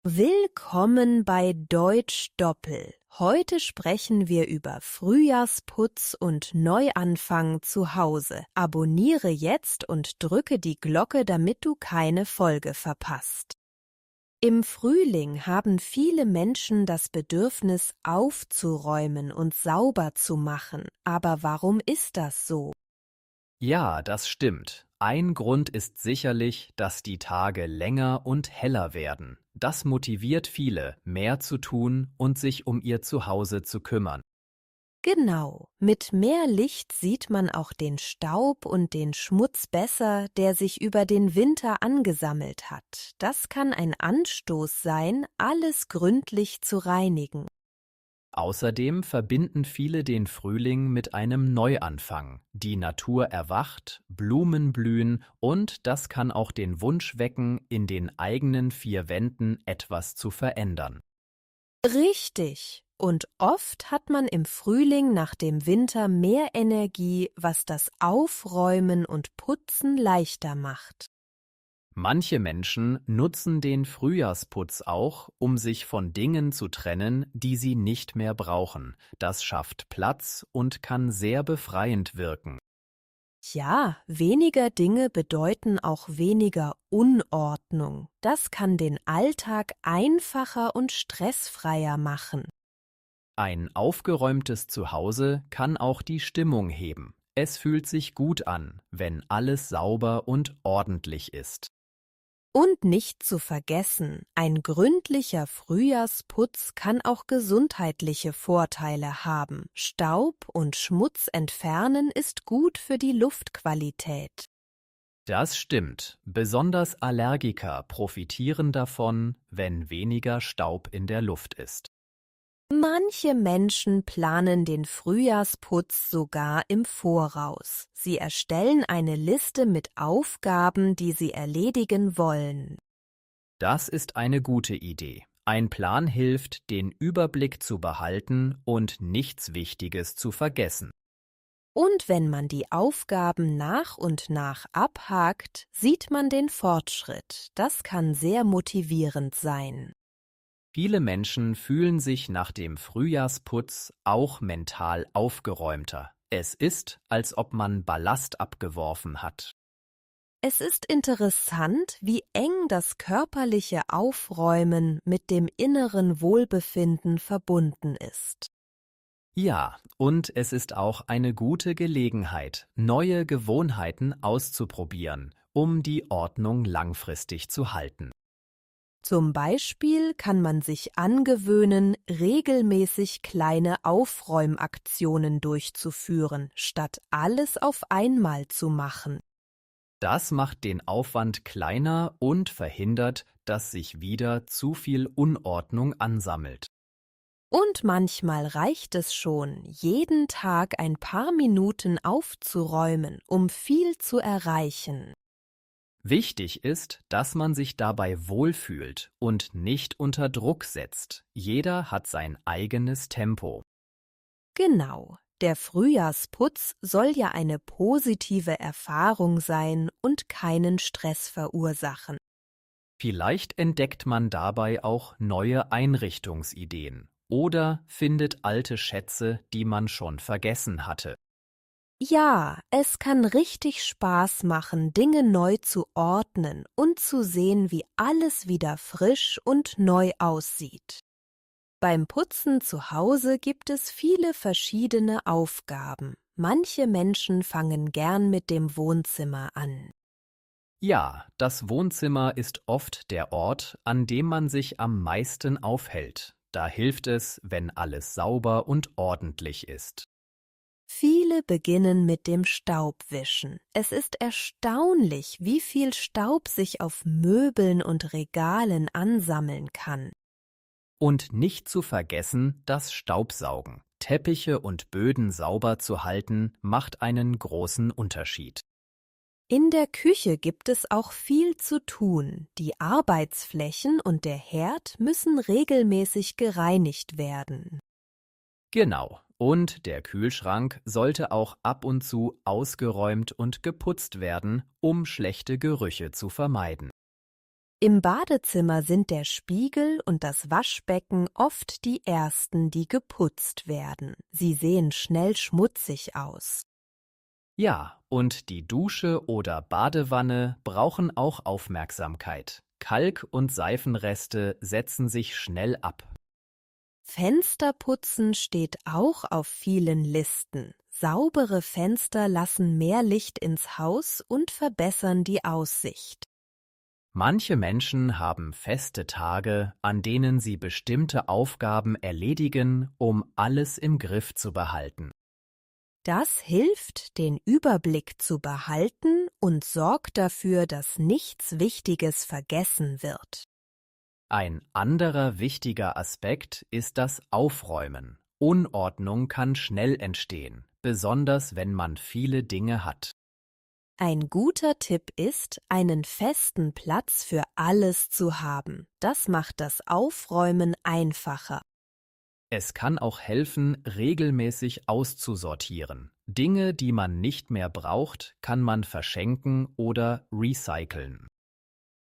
Willkommen bei Deutsch Doppel. Heute sprechen wir über Frühjahrsputz und Neuanfang zu Hause. Abonniere jetzt und drücke die Glocke, damit du keine Folge verpasst. Im Frühling haben viele Menschen das Bedürfnis, aufzuräumen und sauber zu machen. Aber warum ist das so? Ja, das stimmt. Ein Grund ist sicherlich, dass die Tage länger und heller werden. Das motiviert viele, mehr zu tun und sich um ihr Zuhause zu kümmern. Genau, mit mehr Licht sieht man auch den Staub und den Schmutz besser, der sich über den Winter angesammelt hat. Das kann ein Anstoß sein, alles gründlich zu reinigen. Außerdem verbinden viele den Frühling mit einem Neuanfang. Die Natur erwacht, Blumen blühen und das kann auch den Wunsch wecken, in den eigenen vier Wänden etwas zu verändern. Richtig. Und oft hat man im Frühling nach dem Winter mehr Energie, was das Aufräumen und Putzen leichter macht. Manche Menschen nutzen den Frühjahrsputz auch, um sich von Dingen zu trennen, die sie nicht mehr brauchen. Das schafft Platz und kann sehr befreiend wirken. Ja, weniger Dinge bedeuten auch weniger Unordnung. Das kann den Alltag einfacher und stressfreier machen. Ein aufgeräumtes Zuhause kann auch die Stimmung heben. Es fühlt sich gut an, wenn alles sauber und ordentlich ist. Und nicht zu vergessen, ein gründlicher Frühjahrsputz kann auch gesundheitliche Vorteile haben. Staub und Schmutz entfernen ist gut für die Luftqualität. Das stimmt. Besonders Allergiker profitieren davon, wenn weniger Staub in der Luft ist. Manche Menschen planen den Frühjahrsputz sogar im Voraus. Sie erstellen eine Liste mit Aufgaben, die sie erledigen wollen. Das ist eine gute Idee. Ein Plan hilft, den Überblick zu behalten und nichts Wichtiges zu vergessen. Und wenn man die Aufgaben nach und nach abhakt, sieht man den Fortschritt. Das kann sehr motivierend sein. Viele Menschen fühlen sich nach dem Frühjahrsputz auch mental aufgeräumter. Es ist, als ob man Ballast abgeworfen hat. Es ist interessant, wie eng das körperliche Aufräumen mit dem inneren Wohlbefinden verbunden ist. Ja, und es ist auch eine gute Gelegenheit, neue Gewohnheiten auszuprobieren, um die Ordnung langfristig zu halten. Zum Beispiel kann man sich angewöhnen, regelmäßig kleine Aufräumaktionen durchzuführen, statt alles auf einmal zu machen. Das macht den Aufwand kleiner und verhindert, dass sich wieder zu viel Unordnung ansammelt. Und manchmal reicht es schon, jeden Tag ein paar Minuten aufzuräumen, um viel zu erreichen. Wichtig ist, dass man sich dabei wohlfühlt und nicht unter Druck setzt. Jeder hat sein eigenes Tempo. Genau, der Frühjahrsputz soll ja eine positive Erfahrung sein und keinen Stress verursachen. Vielleicht entdeckt man dabei auch neue Einrichtungsideen oder findet alte Schätze, die man schon vergessen hatte. Ja, es kann richtig Spaß machen, Dinge neu zu ordnen und zu sehen, wie alles wieder frisch und neu aussieht. Beim Putzen zu Hause gibt es viele verschiedene Aufgaben. Manche Menschen fangen gern mit dem Wohnzimmer an. Ja, das Wohnzimmer ist oft der Ort, an dem man sich am meisten aufhält. Da hilft es, wenn alles sauber und ordentlich ist. Viele beginnen mit dem Staubwischen. Es ist erstaunlich, wie viel Staub sich auf Möbeln und Regalen ansammeln kann. Und nicht zu vergessen das Staubsaugen. Teppiche und Böden sauber zu halten, macht einen großen Unterschied. In der Küche gibt es auch viel zu tun. Die Arbeitsflächen und der Herd müssen regelmäßig gereinigt werden. Genau. Und der Kühlschrank sollte auch ab und zu ausgeräumt und geputzt werden, um schlechte Gerüche zu vermeiden. Im Badezimmer sind der Spiegel und das Waschbecken oft die ersten, die geputzt werden. Sie sehen schnell schmutzig aus. Ja, und die Dusche oder Badewanne brauchen auch Aufmerksamkeit. Kalk- und Seifenreste setzen sich schnell ab. Fensterputzen steht auch auf vielen Listen. Saubere Fenster lassen mehr Licht ins Haus und verbessern die Aussicht. Manche Menschen haben feste Tage, an denen sie bestimmte Aufgaben erledigen, um alles im Griff zu behalten. Das hilft, den Überblick zu behalten und sorgt dafür, dass nichts Wichtiges vergessen wird. Ein anderer wichtiger Aspekt ist das Aufräumen. Unordnung kann schnell entstehen, besonders wenn man viele Dinge hat. Ein guter Tipp ist, einen festen Platz für alles zu haben. Das macht das Aufräumen einfacher. Es kann auch helfen, regelmäßig auszusortieren. Dinge, die man nicht mehr braucht, kann man verschenken oder recyceln.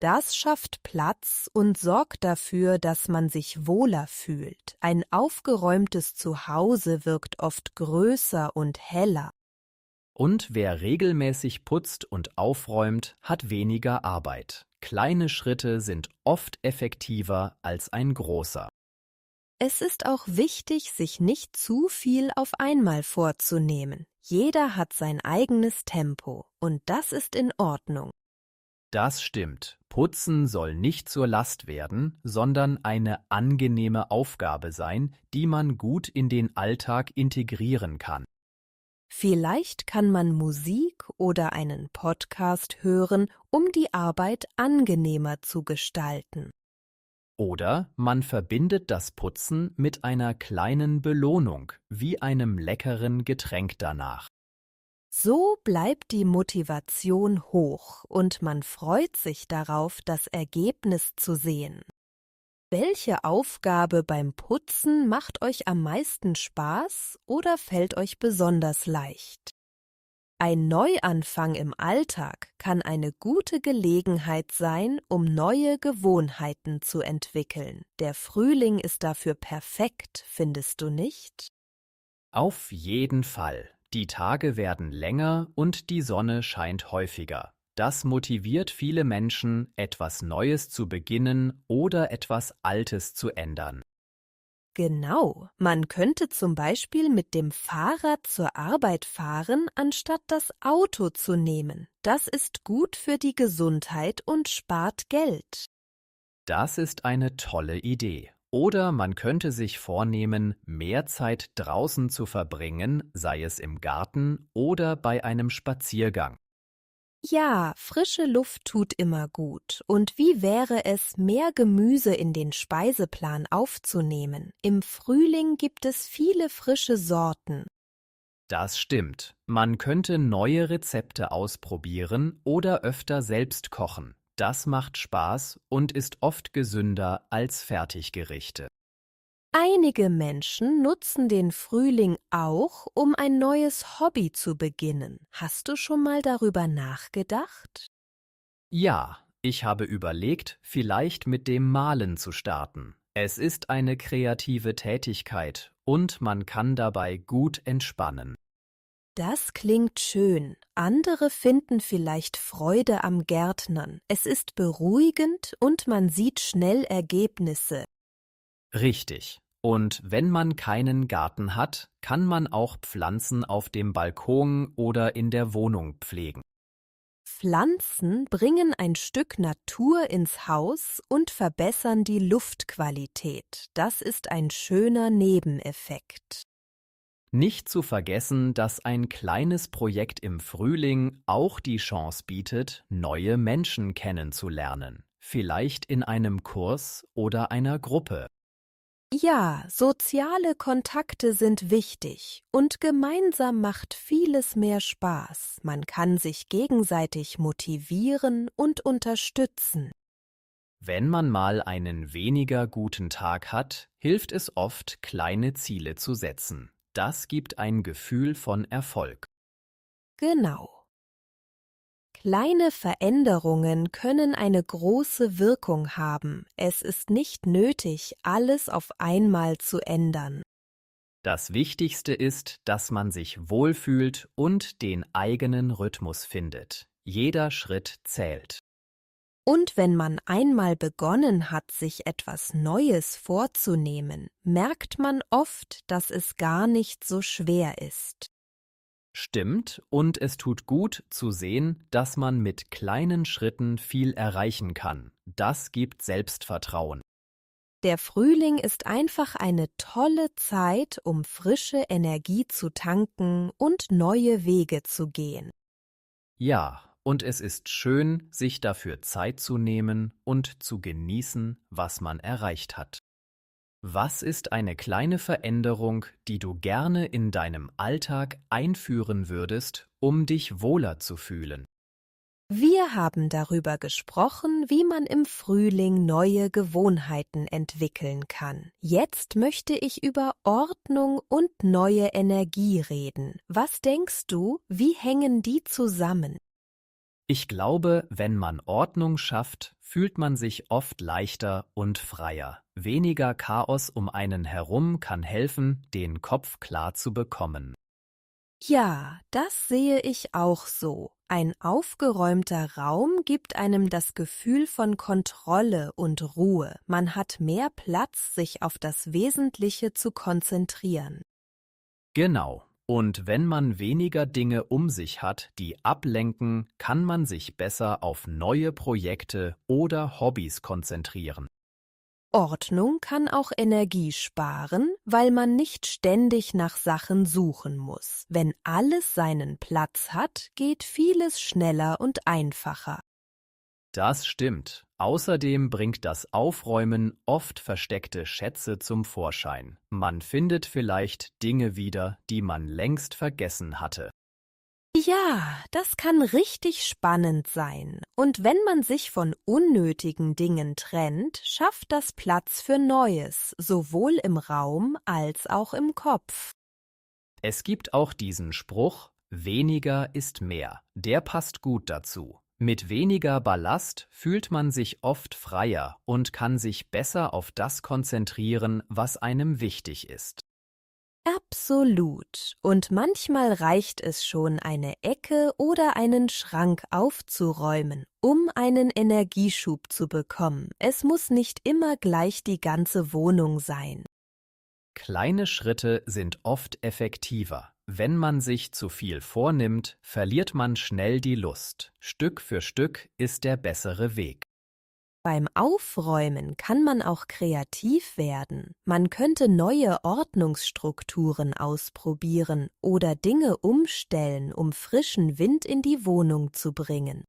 Das schafft Platz und sorgt dafür, dass man sich wohler fühlt. Ein aufgeräumtes Zuhause wirkt oft größer und heller. Und wer regelmäßig putzt und aufräumt, hat weniger Arbeit. Kleine Schritte sind oft effektiver als ein großer. Es ist auch wichtig, sich nicht zu viel auf einmal vorzunehmen. Jeder hat sein eigenes Tempo und das ist in Ordnung. Das stimmt. Putzen soll nicht zur Last werden, sondern eine angenehme Aufgabe sein, die man gut in den Alltag integrieren kann. Vielleicht kann man Musik oder einen Podcast hören, um die Arbeit angenehmer zu gestalten. Oder man verbindet das Putzen mit einer kleinen Belohnung, wie einem leckeren Getränk danach. So bleibt die Motivation hoch und man freut sich darauf, das Ergebnis zu sehen. Welche Aufgabe beim Putzen macht euch am meisten Spaß oder fällt euch besonders leicht? Ein Neuanfang im Alltag kann eine gute Gelegenheit sein, um neue Gewohnheiten zu entwickeln. Der Frühling ist dafür perfekt, findest du nicht? Auf jeden Fall. Die Tage werden länger und die Sonne scheint häufiger. Das motiviert viele Menschen, etwas Neues zu beginnen oder etwas Altes zu ändern. Genau, man könnte zum Beispiel mit dem Fahrrad zur Arbeit fahren, anstatt das Auto zu nehmen. Das ist gut für die Gesundheit und spart Geld. Das ist eine tolle Idee. Oder man könnte sich vornehmen, mehr Zeit draußen zu verbringen, sei es im Garten oder bei einem Spaziergang. Ja, frische Luft tut immer gut. Und wie wäre es, mehr Gemüse in den Speiseplan aufzunehmen? Im Frühling gibt es viele frische Sorten. Das stimmt. Man könnte neue Rezepte ausprobieren oder öfter selbst kochen. Das macht Spaß und ist oft gesünder als Fertiggerichte. Einige Menschen nutzen den Frühling auch, um ein neues Hobby zu beginnen. Hast du schon mal darüber nachgedacht? Ja, ich habe überlegt, vielleicht mit dem Malen zu starten. Es ist eine kreative Tätigkeit und man kann dabei gut entspannen. Das klingt schön. Andere finden vielleicht Freude am Gärtnern. Es ist beruhigend und man sieht schnell Ergebnisse. Richtig. Und wenn man keinen Garten hat, kann man auch Pflanzen auf dem Balkon oder in der Wohnung pflegen. Pflanzen bringen ein Stück Natur ins Haus und verbessern die Luftqualität. Das ist ein schöner Nebeneffekt. Nicht zu vergessen, dass ein kleines Projekt im Frühling auch die Chance bietet, neue Menschen kennenzulernen. Vielleicht in einem Kurs oder einer Gruppe. Ja, soziale Kontakte sind wichtig und gemeinsam macht vieles mehr Spaß. Man kann sich gegenseitig motivieren und unterstützen. Wenn man mal einen weniger guten Tag hat, hilft es oft, kleine Ziele zu setzen. Das gibt ein Gefühl von Erfolg. Genau. Kleine Veränderungen können eine große Wirkung haben. Es ist nicht nötig, alles auf einmal zu ändern. Das Wichtigste ist, dass man sich wohlfühlt und den eigenen Rhythmus findet. Jeder Schritt zählt. Und wenn man einmal begonnen hat, sich etwas Neues vorzunehmen, merkt man oft, dass es gar nicht so schwer ist. Stimmt, und es tut gut zu sehen, dass man mit kleinen Schritten viel erreichen kann. Das gibt Selbstvertrauen. Der Frühling ist einfach eine tolle Zeit, um frische Energie zu tanken und neue Wege zu gehen. Ja, und es ist schön, sich dafür Zeit zu nehmen und zu genießen, was man erreicht hat. Was ist eine kleine Veränderung, die du gerne in deinem Alltag einführen würdest, um dich wohler zu fühlen? Wir haben darüber gesprochen, wie man im Frühling neue Gewohnheiten entwickeln kann. Jetzt möchte ich über Ordnung und neue Energie reden. Was denkst du, wie hängen die zusammen? Ich glaube, wenn man Ordnung schafft, fühlt man sich oft leichter und freier. Weniger Chaos um einen herum kann helfen, den Kopf klar zu bekommen. Ja, das sehe ich auch so. Ein aufgeräumter Raum gibt einem das Gefühl von Kontrolle und Ruhe. Man hat mehr Platz, sich auf das Wesentliche zu konzentrieren. Genau. Und wenn man weniger Dinge um sich hat, die ablenken, kann man sich besser auf neue Projekte oder Hobbys konzentrieren. Ordnung kann auch Energie sparen, weil man nicht ständig nach Sachen suchen muss. Wenn alles seinen Platz hat, geht vieles schneller und einfacher. Das stimmt. Außerdem bringt das Aufräumen oft versteckte Schätze zum Vorschein. Man findet vielleicht Dinge wieder, die man längst vergessen hatte. Ja, das kann richtig spannend sein. Und wenn man sich von unnötigen Dingen trennt, schafft das Platz für Neues, sowohl im Raum als auch im Kopf. Es gibt auch diesen Spruch, weniger ist mehr. Der passt gut dazu. Mit weniger Ballast fühlt man sich oft freier und kann sich besser auf das konzentrieren, was einem wichtig ist. Absolut. Und manchmal reicht es schon, eine Ecke oder einen Schrank aufzuräumen, um einen Energieschub zu bekommen. Es muss nicht immer gleich die ganze Wohnung sein. Kleine Schritte sind oft effektiver. Wenn man sich zu viel vornimmt, verliert man schnell die Lust. Stück für Stück ist der bessere Weg. Beim Aufräumen kann man auch kreativ werden. Man könnte neue Ordnungsstrukturen ausprobieren oder Dinge umstellen, um frischen Wind in die Wohnung zu bringen.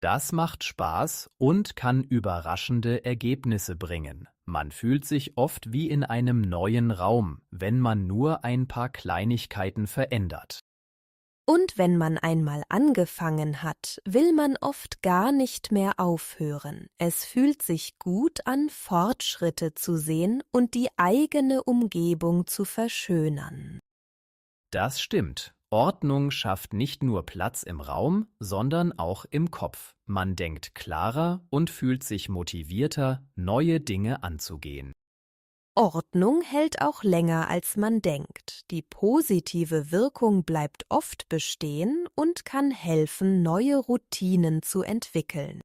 Das macht Spaß und kann überraschende Ergebnisse bringen. Man fühlt sich oft wie in einem neuen Raum, wenn man nur ein paar Kleinigkeiten verändert. Und wenn man einmal angefangen hat, will man oft gar nicht mehr aufhören. Es fühlt sich gut an, Fortschritte zu sehen und die eigene Umgebung zu verschönern. Das stimmt. Ordnung schafft nicht nur Platz im Raum, sondern auch im Kopf. Man denkt klarer und fühlt sich motivierter, neue Dinge anzugehen. Ordnung hält auch länger, als man denkt. Die positive Wirkung bleibt oft bestehen und kann helfen, neue Routinen zu entwickeln.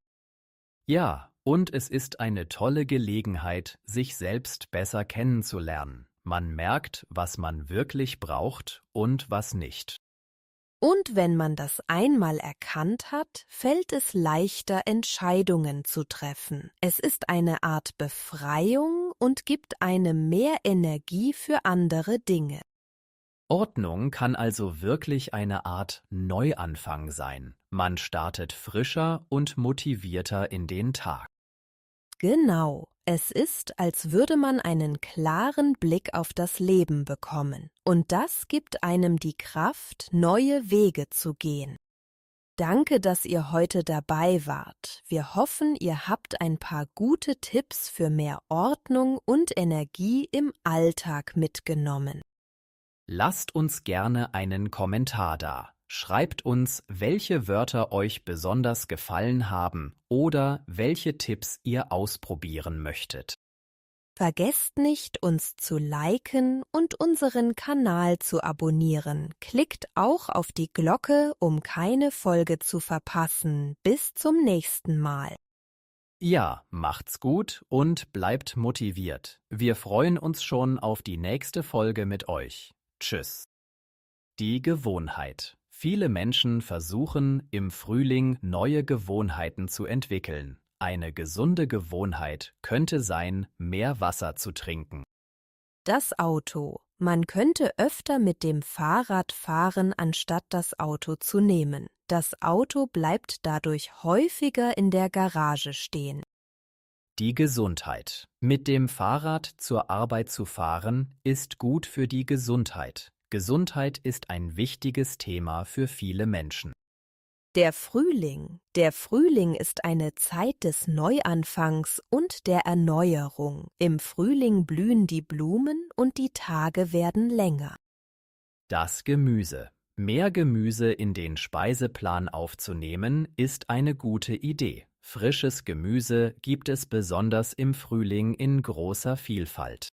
Ja, und es ist eine tolle Gelegenheit, sich selbst besser kennenzulernen. Man merkt, was man wirklich braucht und was nicht. Und wenn man das einmal erkannt hat, fällt es leichter, Entscheidungen zu treffen. Es ist eine Art Befreiung und gibt einem mehr Energie für andere Dinge. Ordnung kann also wirklich eine Art Neuanfang sein. Man startet frischer und motivierter in den Tag. Genau, es ist, als würde man einen klaren Blick auf das Leben bekommen. Und das gibt einem die Kraft, neue Wege zu gehen. Danke, dass ihr heute dabei wart. Wir hoffen, ihr habt ein paar gute Tipps für mehr Ordnung und Energie im Alltag mitgenommen. Lasst uns gerne einen Kommentar da. Schreibt uns, welche Wörter euch besonders gefallen haben oder welche Tipps ihr ausprobieren möchtet. Vergesst nicht, uns zu liken und unseren Kanal zu abonnieren. Klickt auch auf die Glocke, um keine Folge zu verpassen. Bis zum nächsten Mal. Ja, macht's gut und bleibt motiviert. Wir freuen uns schon auf die nächste Folge mit euch. Tschüss. Die Gewohnheit. Viele Menschen versuchen, im Frühling neue Gewohnheiten zu entwickeln. Eine gesunde Gewohnheit könnte sein, mehr Wasser zu trinken. Das Auto. Man könnte öfter mit dem Fahrrad fahren, anstatt das Auto zu nehmen. Das Auto bleibt dadurch häufiger in der Garage stehen. Die Gesundheit. Mit dem Fahrrad zur Arbeit zu fahren, ist gut für die Gesundheit. Gesundheit ist ein wichtiges Thema für viele Menschen. Der Frühling. Der Frühling ist eine Zeit des Neuanfangs und der Erneuerung. Im Frühling blühen die Blumen und die Tage werden länger. Das Gemüse. Mehr Gemüse in den Speiseplan aufzunehmen, ist eine gute Idee. Frisches Gemüse gibt es besonders im Frühling in großer Vielfalt.